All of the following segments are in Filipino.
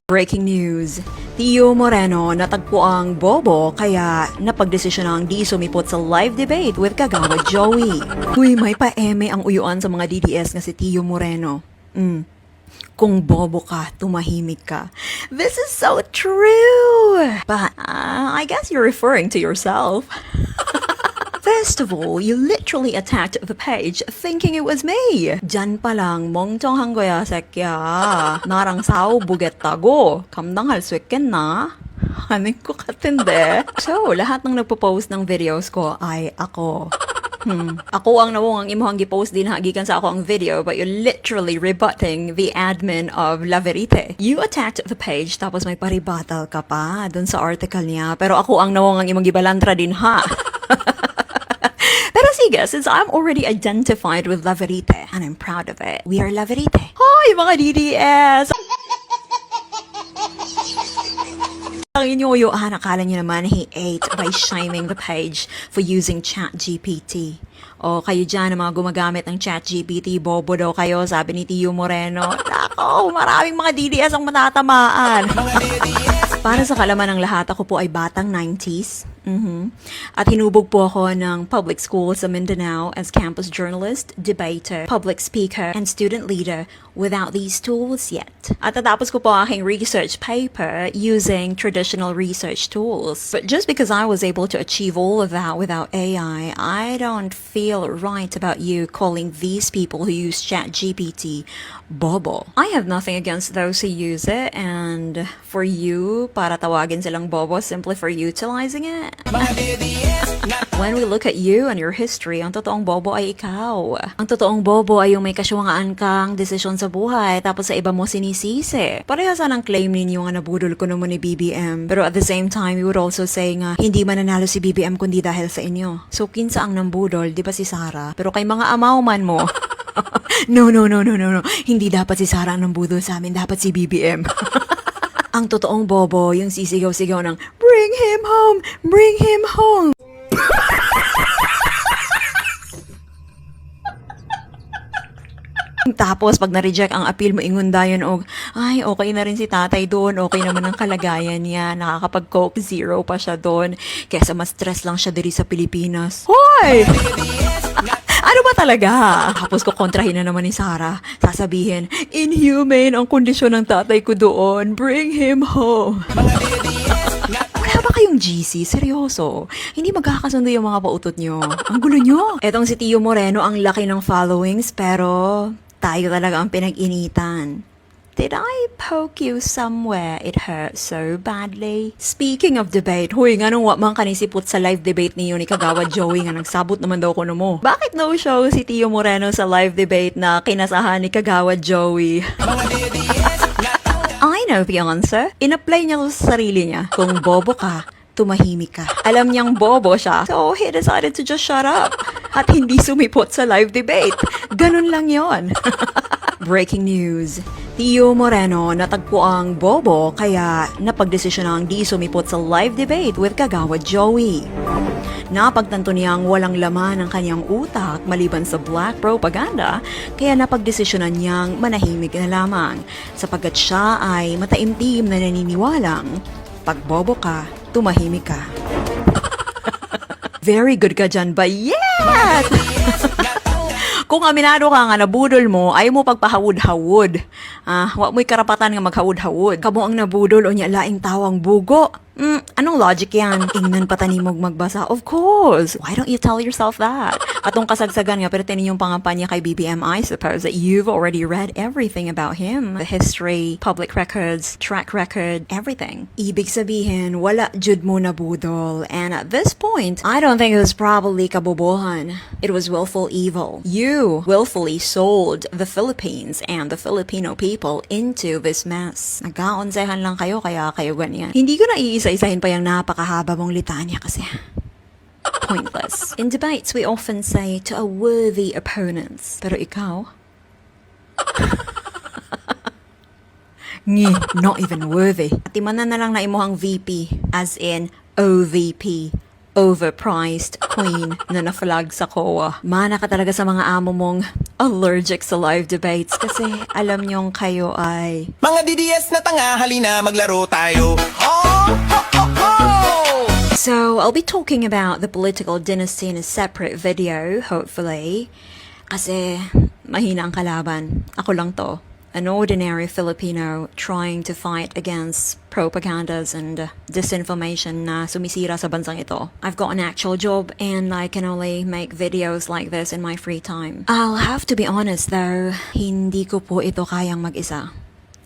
Breaking news, Tio Moreno natagpo ang bobo kaya napagdesisyon di sumipot sa live debate with Kagawad Joey. Uy, may pa-eme ang uyuan sa mga DDS nga si Tio Moreno. Kung bobo ka, tumahimik ka. This is so true! But I guess you're referring to yourself. First of all, you literally attacked the page thinking it was me. Diyan pa lang, 멍청한 거야, 새끼야. 나랑 싸우보겠다고? 감당할 수 있겠나? 아닌 것 같은데. So, lahat ng nagpo-post ng videos ko ay ako. Ako ang nawong ang imuhang gipost din hagikan sa ako ang video, but you're literally rebutting the admin of La Verite. You attacked the page tapos may paribatal ka pa dun sa article niya, pero ako ang nawong ang imong gibalantra din ha. Pero sige, since I'm already identified with La Verite, and I'm proud of it, we are La Verite. Hoy, mga DDS! Ang inyong uyuan, akala niyo naman he ate by shaming the page for using ChatGPT. O kayo dyan na mga gumagamit ng ChatGPT, bobo daw kayo, sabi ni Tio Moreno. Nako, maraming mga DDS ang matatamaan. Para sa kalaman ng lahat, ako po ay batang 90s. At hinubog po ako ng public school sa Mindanao as campus journalist, debater, public speaker, and student leader without these tools yet. At natapos ko po aking research paper using traditional research tools. But just because I was able to achieve all of that without AI, I don't feel right about you calling these people who use ChatGPT bobo. I have nothing against those who use it, and for you, para tawagin silang bobo simply for utilizing it. When we look at you and your history, ang totoong bobo ay ikaw. Ang totoong bobo ay yung may kasyungaan kang desisyon sa buhay tapos sa iba mo sinisisi. Parehasa ng claim ninyo nga nabudol ko naman ni BBM. Pero at the same time, you would also say nga hindi mananalo si BBM kundi dahil sa inyo. So kinsa ang nambudol, di ba si Sara? Pero kay mga amaw man mo. No. Hindi dapat si Sara ang nambudol sa amin, dapat si BBM. Ang totoong bobo, yung sisigaw-sigaw ng, bring him home! Bring him home! Tapos, pag na-reject ang appeal mo, ingon dayon og, ay, okay na rin si tatay doon, okay naman ang kalagayan niya, nakakapag-coke zero pa siya doon, kesa mas stress lang siya diri sa Pilipinas. Hoy! Ano ba talaga? Tapos ko kontrahin na naman ni Sarah. Sasabihin, inhumane ang kondisyon ng tatay ko doon. Bring him home. Wala ba kayong GC? Seryoso? Hindi magkakasundo yung mga pautot nyo. Ang gulo nyo. Etong si Tio Moreno, ang laki ng followings, pero tayo talaga ang pinag-initan. Did I poke you somewhere it hurt so badly? Speaking of debate, huy nga nung man kanisipot sa live debate niyo ni Kagawad Joey nga nagsabot naman daw ko mo. Bakit no show si Tio Moreno sa live debate na kinasahan ni Kagawad Joey? I know the answer. In-apply niya sa sarili niya. Kung bobo ka, tumahimik ka. Alam niyang bobo siya, so he decided to just shut up. At hindi sumipot sa live debate. Ganun lang yon. Breaking news, Tio Moreno natagpo ang bobo kaya napagdesisyon di sumipot sa live debate with Kagawad Joey. Napagtanto niyang walang laman ang kanyang utak maliban sa black propaganda kaya napagdesisyonan niyang manahimik na lamang sapagkat siya ay mataimtim na naniniwalang pag bobo ka, tumahimik ka. Very good ka dyan ba? Yes! Kung aminado ka nga nabudol mo, ayaw mo pagpahawod-hawod. Wag mo'y karapatan nga maghawod-hawod. Kamo ang nabudol o niya laing tawang bugo. Anong logic yan? Ingnan pa tanimog magbasa. Of course! Why don't you tell yourself that? Atong kasagsagan nga, pero tininyong pangampanya kay BBM, I suppose that you've already read everything about him. The history, public records, track record, everything. Ibig sabihin, wala jud mo nabudol. And at this point, I don't think it was probably kabobohan. It was willful evil. You willfully sold the Philippines and the Filipino people into this mess. Nagkaonsehan lang kayo, kaya kayo ganyan. Hindi ko na iisa-isahin pa yung napakahaba mong litanya kasi pointless. In debates, we often say to a worthy opponents. Pero ikaw? Not even worthy. At imanan na lang na imuhang VP, as in OVP. Overpriced queen na na-flag sa COA. Mana ka talaga sa mga amo mong allergic sa live debates kasi alam niyong kayo ay Mga DDS na tanga, halina maglaro tayo. Oh, ho, ho, ho! So, I'll be talking about the political dynasty in a separate video, hopefully. Kasi mahina ang kalaban. Ako lang to. An ordinary Filipino trying to fight against propagandas and disinformation na sumisira sa bansang ito. I've got an actual job and I can only make videos like this in my free time. I'll have to be honest though, hindi ko po ito kayang mag-isa.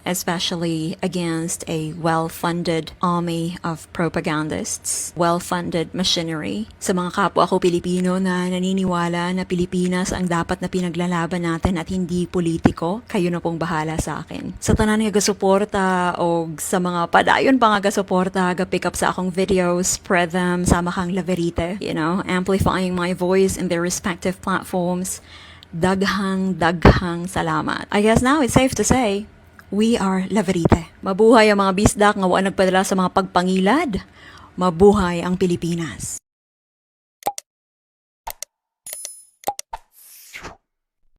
Especially against a well-funded army of propagandists, well-funded machinery. Sa mga kapwa ko Pilipino na naniniwala na Pilipinas ang dapat na pinaglalaban natin at hindi politiko, kayo na pong bahala sa akin. Sa tanan nga gasuporta o sa mga padayon pa nga gasuporta, pick up sa akong videos, spread them, sama kang laverite, amplifying my voice in their respective platforms. Daghang salamat. I guess now it's safe to say, we are Laverite. Mabuhay ang mga bisdak nga wa nagpadala sa mga pagpangilad. Mabuhay ang Pilipinas.